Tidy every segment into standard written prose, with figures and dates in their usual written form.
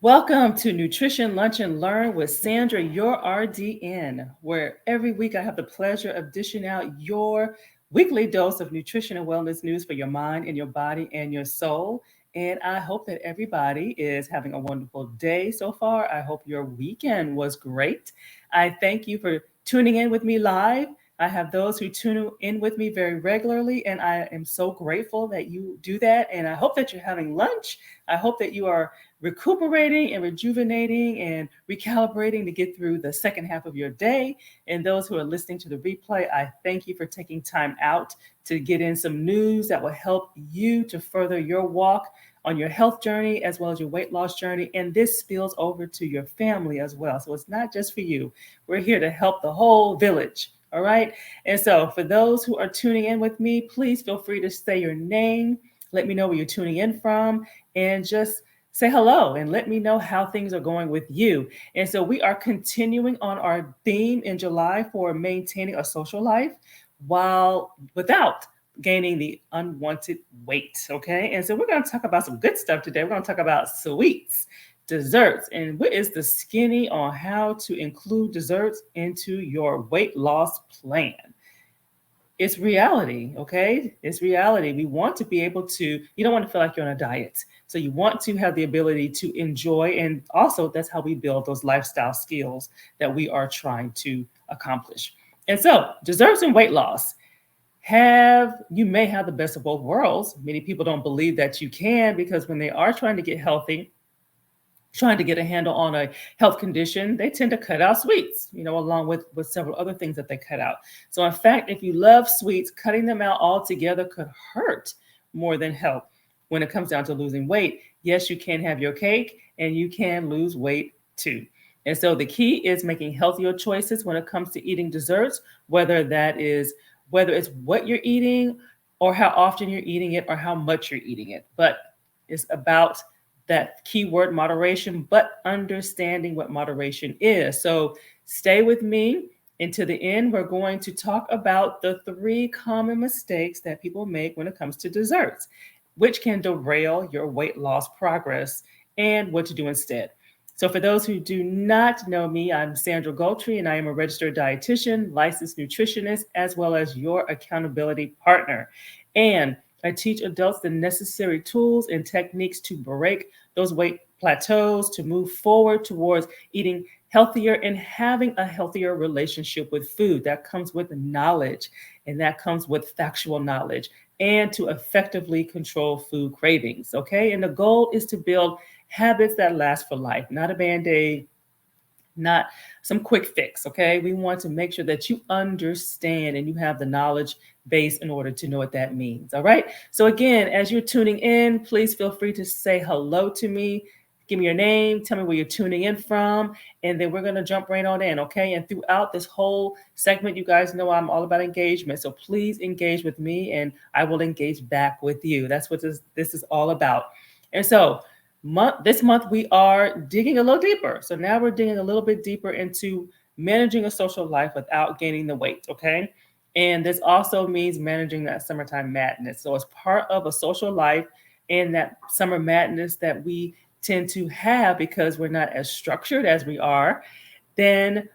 Welcome to Nutrition Lunch and Learn with Sandra, your RDN, where every week I have the pleasure of dishing out your weekly dose of nutrition and wellness news for your mind and your body and your soul. And I hope that everybody is having a wonderful day so far. I hope your weekend was great. I thank you for tuning in with me live. I have those who tune in with me very regularly, and I am so grateful that you do that. And I hope that you're having lunch. I hope that you are recuperating and rejuvenating and recalibrating to get through the second half of your day. And those who are listening to the replay, I thank you for taking time out to get in some news that will help you to further your walk on your health journey as well as your weight loss journey. And this spills over to your family as well. So it's not just for you. We're here to help the whole village. All right. And so for those who are tuning in with me, please feel free to say your name. Let me know where you're tuning in from and just say hello and let me know how things are going with you. And so we are continuing on our theme in July for maintaining a social life while without gaining the unwanted weight. Okay. And so we're going to talk about some good stuff today. We're going to talk about sweets, desserts, and what is the skinny on how to include desserts into your weight loss plan. It's reality, okay? It's reality. We want to be able to, you don't want to feel like you're on a diet. So you want to have the ability to enjoy. And also, that's how we build those lifestyle skills that we are trying to accomplish. And so, desserts and weight loss. You may have the best of both worlds. Many people don't believe that you can because when they are trying to get healthy, trying to get a handle on a health condition, they tend to cut out sweets, along with several other things that they cut out. So in fact, if you love sweets, cutting them out altogether could hurt more than help when it comes down to losing weight. Yes, you can have your cake and you can lose weight too. And so the key is making healthier choices when it comes to eating desserts, whether it's what you're eating or how often you're eating it or how much you're eating it. But it's about that keyword moderation, but understanding what moderation is. So stay with me. And to the end, we're going to talk about the 3 common mistakes that people make when it comes to desserts, which can derail your weight loss progress and what to do instead. So for those who do not know me, I'm Sandra Goltry, and I am a registered dietitian, licensed nutritionist, as well as your accountability partner. And I teach adults the necessary tools and techniques to break those weight plateaus, to move forward towards eating healthier and having a healthier relationship with food. That comes with knowledge, and that comes with factual knowledge, and to effectively control food cravings. Okay. And the goal is to build habits that last for life, not a band-aid, not some quick fix. Okay. We want to make sure that you understand and you have the knowledge base in order to know what that means. All right. So again, as you're tuning in, please feel free to say hello to me. Give me your name. Tell me where you're tuning in from. And then we're going to jump right on in. Okay. And throughout this whole segment, you guys know I'm all about engagement. So please engage with me and I will engage back with you. That's what this is all about. And so this month we are digging a little deeper. So now we're digging a little bit deeper into managing a social life without gaining the weight. Okay. And this also means managing that summertime madness. So as part of a social life and that summer madness that we tend to have because we're not as structured as we are, then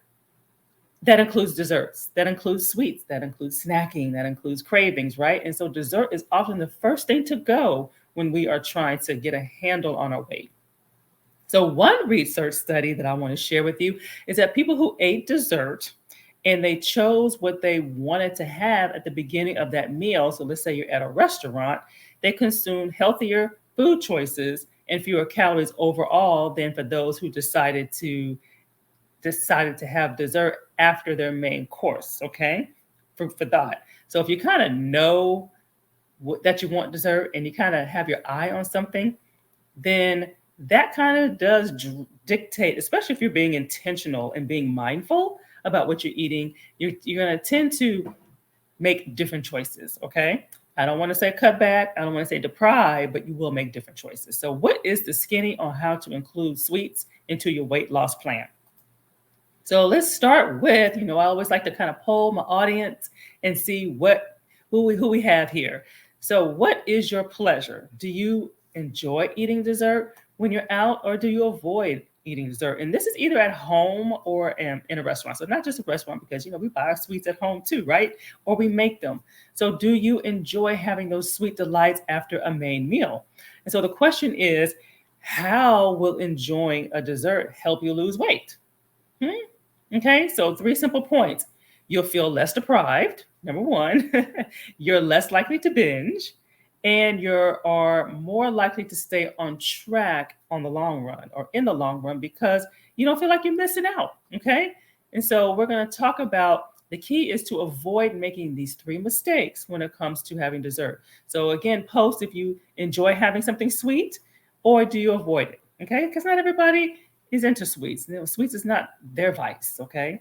that includes desserts, that includes sweets, that includes snacking, that includes cravings, right? And so dessert is often the first thing to go when we are trying to get a handle on our weight. So one research study that I want to share with you is that people who ate dessert and they chose what they wanted to have at the beginning of that meal. So let's say you're at a restaurant, they consumed healthier food choices and fewer calories overall than for those who decided to have dessert after their main course. Okay, for that. So if you kind of know that you want dessert and you kind of have your eye on something, then that kind of does dictate, especially if you're being intentional and being mindful about what you're eating, you're going to tend to make different choices. Okay. I don't want to say cut back. I don't want to say deprive, but you will make different choices. So what is the skinny on how to include sweets into your weight loss plan? So let's start with, I always like to kind of poll my audience and see who we have here. So what is your pleasure? Do you enjoy eating dessert? when you're out, or do you avoid eating dessert? And this is either at home or in a restaurant. So not just a restaurant, because we buy our sweets at home too, right? Or we make them. So do you enjoy having those sweet delights after a main meal? And so the question is, how will enjoying a dessert help you lose weight? Okay, so 3 simple points. You'll feel less deprived, number 1. You're less likely to binge, and you are more likely to stay on track on the long run, or in the long run, because you don't feel like you're missing out. Okay, and so we're going to talk about the key is to avoid making these 3 mistakes when it comes to having dessert. So again, post if you enjoy having something sweet, or do you avoid it? Okay, because not everybody is into sweets. Sweets is not their vice. Okay.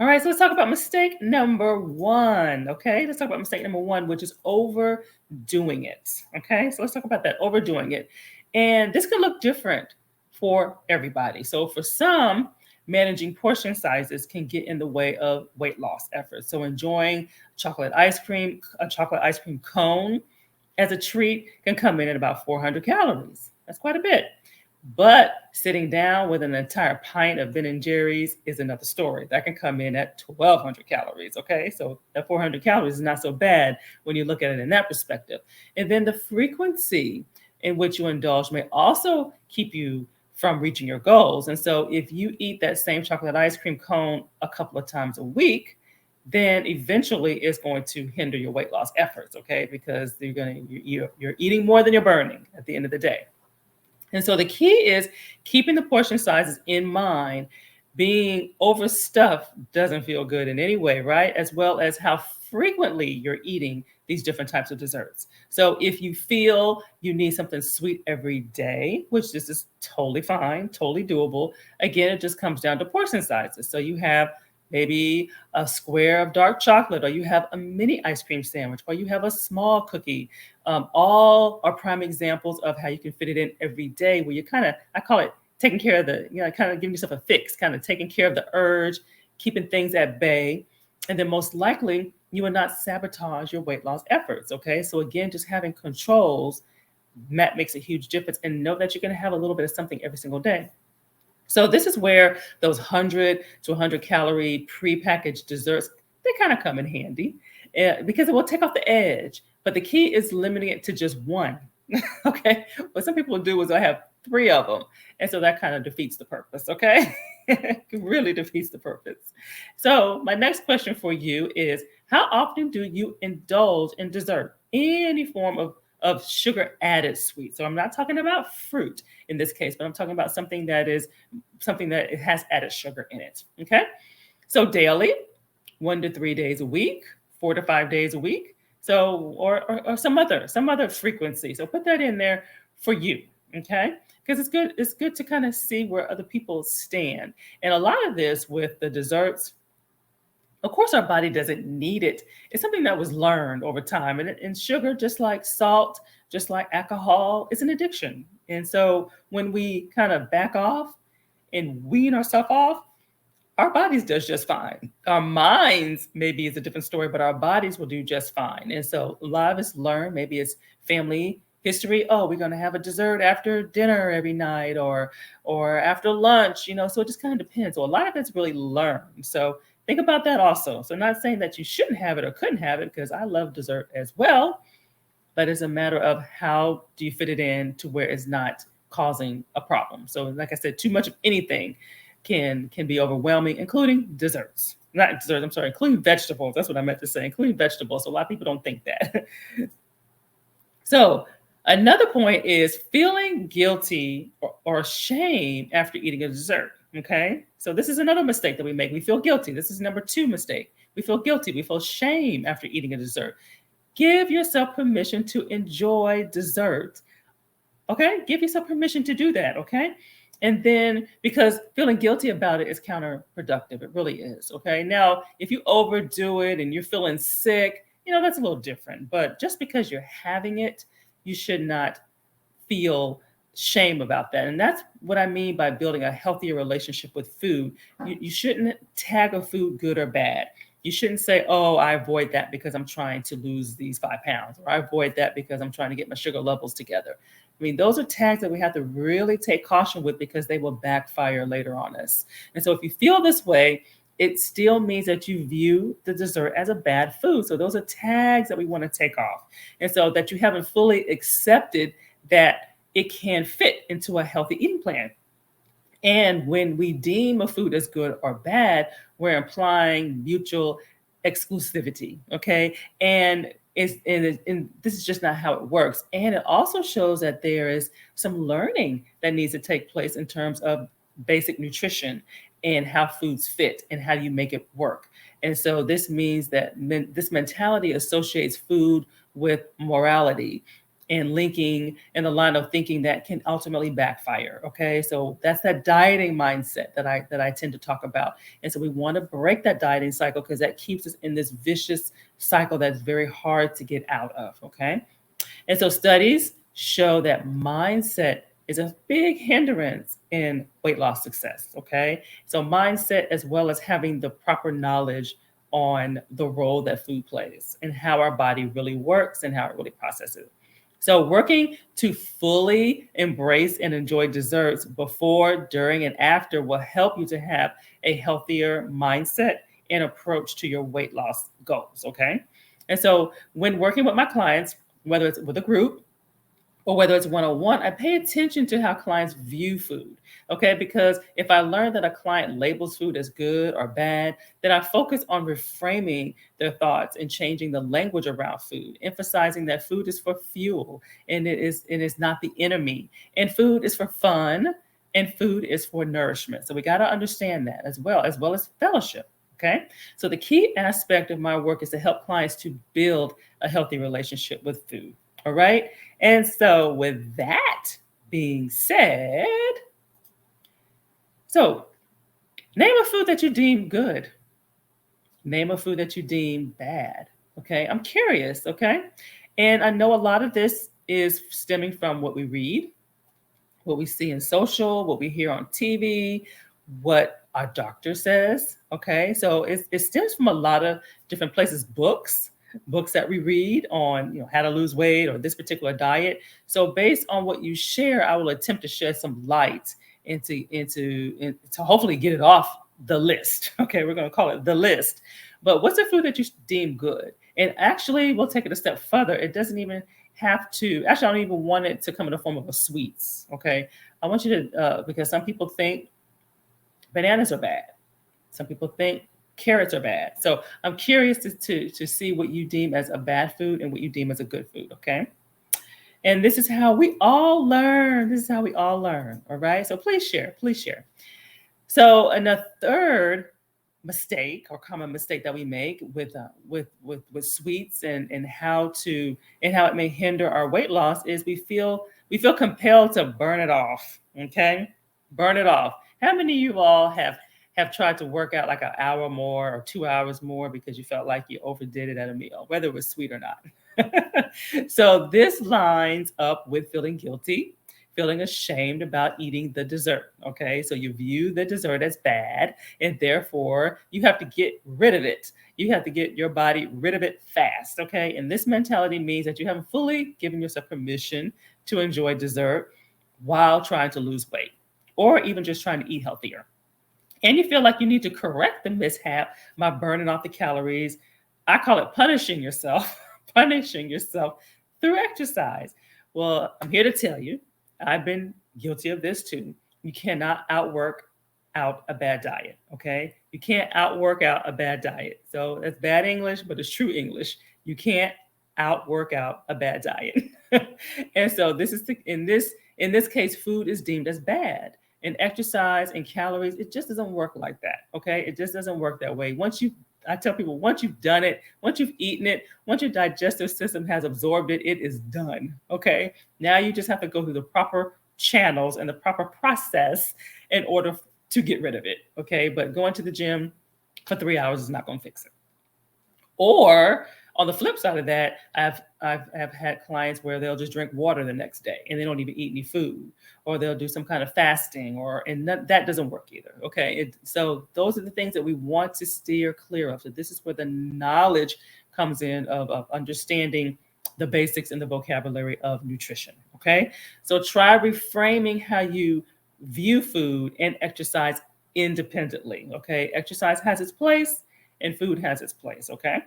All right, so let's talk about mistake number 1. Okay, let's talk about mistake number 1, which is overdoing it. Okay, so let's talk about that, overdoing it. And this can look different for everybody. So for some, managing portion sizes can get in the way of weight loss efforts. So enjoying a chocolate ice cream cone as a treat can come in at about 400 calories. That's quite a bit. But sitting down with an entire pint of Ben and Jerry's is another story. That can come in at 1,200 calories, okay? So that 400 calories is not so bad when you look at it in that perspective. And then the frequency in which you indulge may also keep you from reaching your goals. And so if you eat that same chocolate ice cream cone a couple of times a week, then eventually it's going to hinder your weight loss efforts, okay? Because you're eating more than you're burning at the end of the day. And so the key is keeping the portion sizes in mind. Being overstuffed doesn't feel good in any way, right? As well as how frequently you're eating these different types of desserts. So if you feel you need something sweet every day, which this is totally fine, totally doable, again, it just comes down to portion sizes. So you have maybe a square of dark chocolate, or you have a mini ice cream sandwich, or you have a small cookie. All are prime examples of how you can fit it in every day, where you I call it taking care of kind of giving yourself a fix, kind of taking care of the urge, keeping things at bay. And then most likely you will not sabotage your weight loss efforts. Okay. So again, just having controls, that makes a huge difference, and know that you're going to have a little bit of something every single day. So this is where those 100 to 100 calorie prepackaged desserts, they kind of come in handy because it will take off the edge. But the key is limiting it to just 1. Okay. What some people do is I have 3 of them. And so that kind of defeats the purpose. Okay. It really defeats the purpose. So my next question for you is, how often do you indulge in dessert? Any form of sugar added sweet. So I'm not talking about fruit in this case, but I'm talking about something that it has added sugar in it. Okay. So daily, 1 to 3 days a week, 4 to 5 days a week. So, or some other frequency. So put that in there for you. Okay. Because it's good to kind of see where other people stand. And a lot of this with the desserts, of course, our body doesn't need it. It's something that was learned over time. And sugar, just like salt, just like alcohol, is an addiction. And so when we kind of back off and wean ourselves off, our bodies does just fine. Our minds maybe is a different story, but our bodies will do just fine. And so a lot of us learn, maybe it's family history. Oh, we're going to have a dessert after dinner every night, or after lunch, so it just kind of depends. So a lot of it's really learned. So think about that also. So not saying that you shouldn't have it or couldn't have it, because I love dessert as well, but it's a matter of how do you fit it in to where it's not causing a problem. So like I said, too much of anything can be overwhelming, including desserts. Not desserts, I'm sorry, including vegetables. That's what I meant to say, including vegetables. So a lot of people don't think that. So another point is feeling guilty or shame after eating a dessert. Okay. So this is another mistake that we make. We feel guilty. This is number 2 mistake. We feel guilty. We feel shame after eating a dessert. Give yourself permission to enjoy dessert. Okay. Give yourself permission to do that. Okay. And then, because feeling guilty about it is counterproductive. It really is. Okay. Now, if you overdo it and you're feeling sick, that's a little different. But just because you're having it, you should not feel shame about that. And that's what I mean by building a healthier relationship with food. You shouldn't tag a food good or bad. You shouldn't say, oh, I avoid that because I'm trying to lose these 5 pounds, or I avoid that because I'm trying to get my sugar levels together. I mean, those are tags that we have to really take caution with because they will backfire later on us. And so if you feel this way, it still means that you view the dessert as a bad food. So those are tags that we want to take off. And so that you haven't fully accepted that it can fit into a healthy eating plan. And when we deem a food as good or bad, we're implying mutual exclusivity. Okay. And this is just not how it works. And it also shows that there is some learning that needs to take place in terms of basic nutrition and how foods fit and how you make it work. And so this means that this mentality associates food with morality and linking in the line of thinking that can ultimately backfire. Okay, so that's that dieting mindset that I tend to talk about. And so we want to break that dieting cycle because that keeps us in this vicious cycle that's very hard to get out of. Okay, and so studies show that mindset is a big hindrance in weight loss success. Okay, so mindset as well as having the proper knowledge on the role that food plays and how our body really works and how it really processes. So working to fully embrace and enjoy desserts before, during, and after will help you to have a healthier mindset and approach to your weight loss goals, okay? And so when working with my clients, whether it's with a group or whether it's one-on-one, I pay attention to how clients view food, okay? Because if I learn that a client labels food as good or bad, then I focus on reframing their thoughts and changing the language around food, emphasizing that food is for fuel and it is not the enemy. And food is for fun and food is for nourishment. So we got to understand that as well as fellowship. Okay. So the key aspect of my work is to help clients to build a healthy relationship with food. All right. And so with that being said, so name a food that you deem good. Name a food that you deem bad. Okay. I'm curious. Okay. And I know a lot of this is stemming from what we read, what we see in social, what we hear on TV, what our doctor says. Okay. So it stems from a lot of different places, books that we read on, how to lose weight or this particular diet. So based on what you share, I will attempt to shed some light into to hopefully get it off the list. Okay, we're going to call it the list. But what's a food that you deem good? And actually, we'll take it a step further. It doesn't even have to. Actually, I don't even want it to come in the form of a sweets. Okay, I want you to because some people think bananas are bad. Some people think carrots are bad. So I'm curious to see what you deem as a bad food and what you deem as a good food, okay? And this is how we all learn. This is how we all learn, all right? So please share, please share. So, and a third mistake or common mistake that we make with sweets and how it may hinder our weight loss is we feel compelled to burn it off, okay? Burn it off. How many of you all have tried to work out like an hour more or 2 hours more because you felt like you overdid it at a meal, whether it was sweet or not? So this lines up with feeling guilty, feeling ashamed about eating the dessert. Okay, so you view the dessert as bad, and therefore you have to get rid of it. You have to get your body rid of it fast. Okay, and this mentality means that you haven't fully given yourself permission to enjoy dessert while trying to lose weight or even just trying to eat healthier. And you feel like you need to correct the mishap by burning off the calories. I call it punishing yourself, punishing yourself through exercise. Well, I'm here to tell you, I've been guilty of this too. You cannot outwork out a bad diet, okay? You can't outwork out a bad diet. So that's bad English, but it's true English. You can't outwork out a bad diet. And so this is in this case, food is deemed as bad. And exercise and calories, it just doesn't work like that. Okay. It just doesn't work that way. I tell people, once you've done it, once you've eaten it, once your digestive system has absorbed it, it is done. Okay. Now you just have to go through the proper channels and the proper process in order to get rid of it. Okay. But going to the gym for 3 hours is not going to fix it. Or on the flip side of that, I've had clients where they'll just drink water the next day and they don't even eat any food, or they'll do some kind of fasting, and that doesn't work either. Okay, so those are the things that we want to steer clear of. So this is where the knowledge comes in of understanding the basics and the vocabulary of nutrition. Okay. So try reframing how you view food and exercise independently. Okay. Exercise has its place and food has its place. Okay.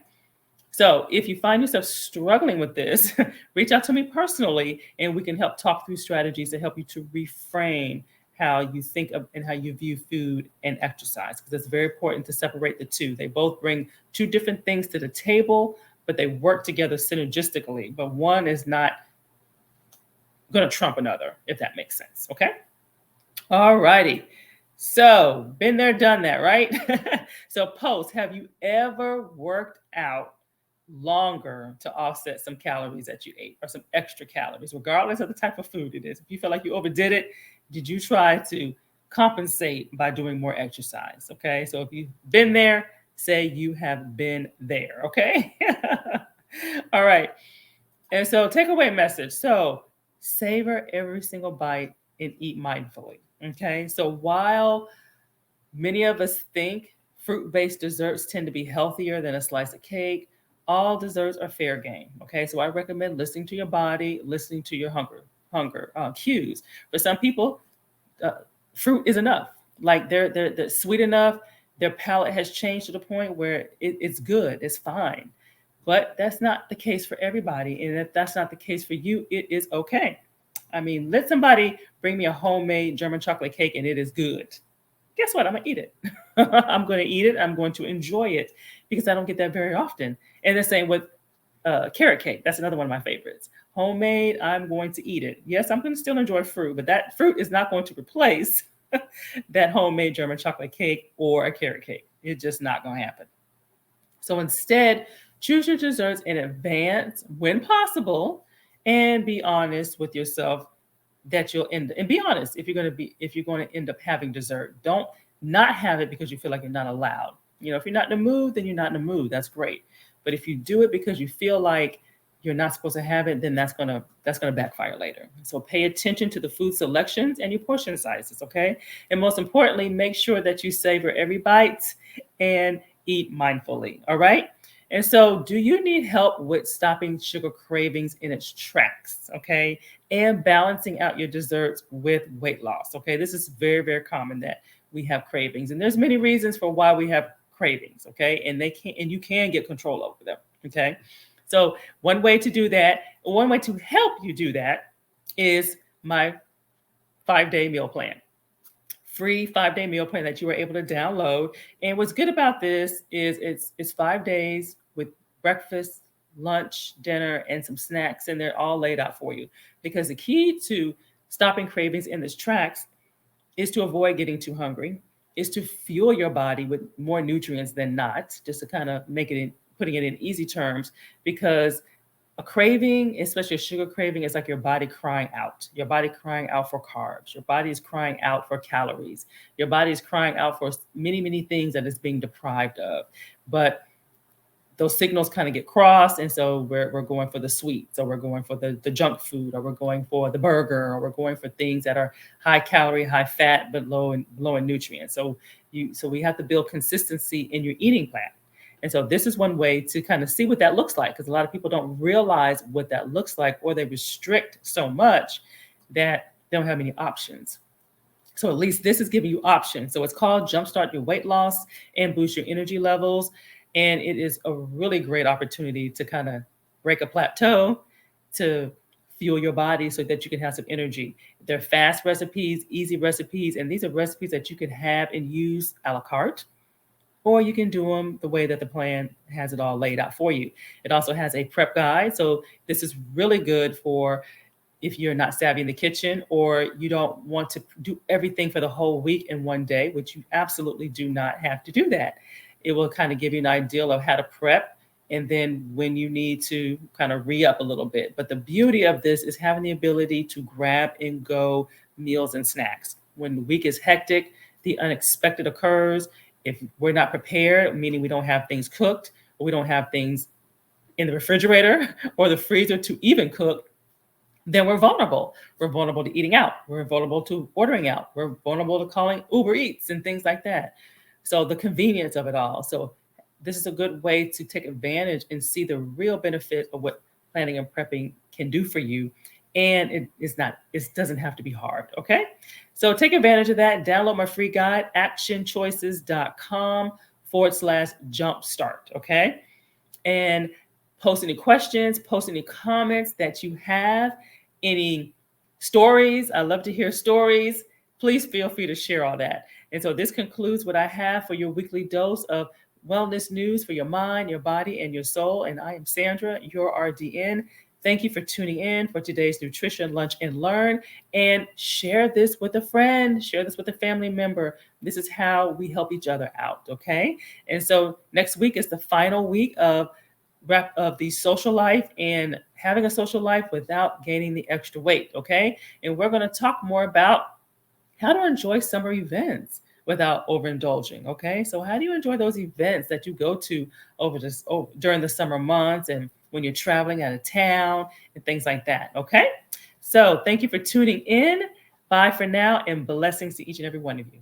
So if you find yourself struggling with this, reach out to me personally and we can help talk through strategies to help you to reframe how you think of and how you view food and exercise, because it's very important to separate the two. They both bring two different things to the table, but they work together synergistically. But one is not going to trump another, if that makes sense. Okay. All righty. So, been there, done that, right? So, post, have you ever worked out longer to offset some calories that you ate or some extra calories, regardless of the type of food it is? If you feel like you overdid it, did you try to compensate by doing more exercise? Okay. So, if you've been there, say you have been there. Okay. All right. And so, takeaway message. So, savor every single bite and eat mindfully. Okay. So, while many of us think fruit based desserts tend to be healthier than a slice of cake, all desserts are fair game. Okay. So, I recommend listening to your body, listening to your hunger cues. For some people, uh, fruit is enough. Like they're sweet enough. Their palate has changed to the point where it's good, it's fine. But that's not the case for everybody. And if that's not the case for you, it is okay. I mean, let somebody bring me a homemade German chocolate cake and it is good. Guess what? I'm going to eat it. I'm going to eat it. I'm going to enjoy it because I don't get that very often. And the same with carrot cake. That's another one of my favorites. Homemade, I'm going to eat it. Yes, I'm going to still enjoy fruit, but that fruit is not going to replace that homemade German chocolate cake or a carrot cake. It's just not going to happen. So instead, choose your desserts in advance when possible and be honest with yourself that you'll end and be honest if you're going to end up having dessert. Don't not have it because you feel like you're not allowed. You know, if you're not in the mood, then you're not in the mood. That's great. But if you do it because you feel like you're not supposed to have it, then that's gonna backfire later. So pay attention to the food selections and your portion sizes, okay? And most importantly, make sure that you savor every bite and eat mindfully. All right. And so, do you need help with stopping sugar cravings in its tracks? Okay. And balancing out your desserts with weight loss. Okay. This is very, very common that we have cravings. And there's many reasons for why we have cravings. Okay. And you can get control over them. Okay. So, one way to do that, one way to help you do that is my 5-day meal plan. Free 5-day meal plan that you were able to download. And what's good about this is it's 5 days with breakfast, lunch, dinner, and some snacks, and they're all laid out for you. Because the key to stopping cravings in this tracks is to avoid getting too hungry, is to fuel your body with more nutrients than not, just to kind of make it in putting it in easy terms, because a craving, especially a sugar craving, is like your body crying out. Your body crying out for carbs. Your body is crying out for calories. Your body is crying out for many, many things that it's being deprived of. But those signals kind of get crossed. And so we're going for the sweet. So we're going for the junk food, or we're going for the burger, or we're going for things that are high calorie, high fat, but low in nutrients. So we have to build consistency in your eating plan. And so this is one way to kind of see what that looks like, because a lot of people don't realize what that looks like, or they restrict so much that they don't have any options. So at least this is giving you options. So it's called Jumpstart Your Weight Loss and Boost Your Energy Levels. And it is a really great opportunity to kind of break a plateau, to fuel your body so that you can have some energy. They're fast recipes, easy recipes, and these are recipes that you can have and use a la carte, or you can do them the way that the plan has it all laid out for you. It also has a prep guide. So this is really good for if you're not savvy in the kitchen, or you don't want to do everything for the whole week in one day, which you absolutely do not have to do that. It will kind of give you an idea of how to prep, and then when you need to kind of re-up a little bit. But the beauty of this is having the ability to grab and go meals and snacks. When the week is hectic, the unexpected occurs. If we're not prepared, meaning we don't have things cooked, or we don't have things in the refrigerator or the freezer to even cook, then we're vulnerable. We're vulnerable to eating out. We're vulnerable to ordering out. We're vulnerable to calling Uber Eats and things like that. So the convenience of it all. So this is a good way to take advantage and see the real benefit of what planning and prepping can do for you, and it doesn't have to be hard. Okay. So take advantage of that. Download my free guide, actionchoices.com/jumpstart. Okay. And post any questions, post any comments that you have, any stories. I love to hear stories. Please feel free to share all that. And so this concludes what I have for your weekly dose of wellness news for your mind, your body, and your soul. And I am Sandra, your RDN. Thank you for tuning in for today's Nutrition Lunch and Learn. And share this with a friend, share this with a family member. This is how we help each other out, okay? And so next week is the final week of the social life and having a social life without gaining the extra weight, okay? And we're going to talk more about how to enjoy summer events without overindulging, okay? So how do you enjoy those events that you go to during the summer months and when you're traveling out of town and things like that, okay? So thank you for tuning in. Bye for now, and blessings to each and every one of you.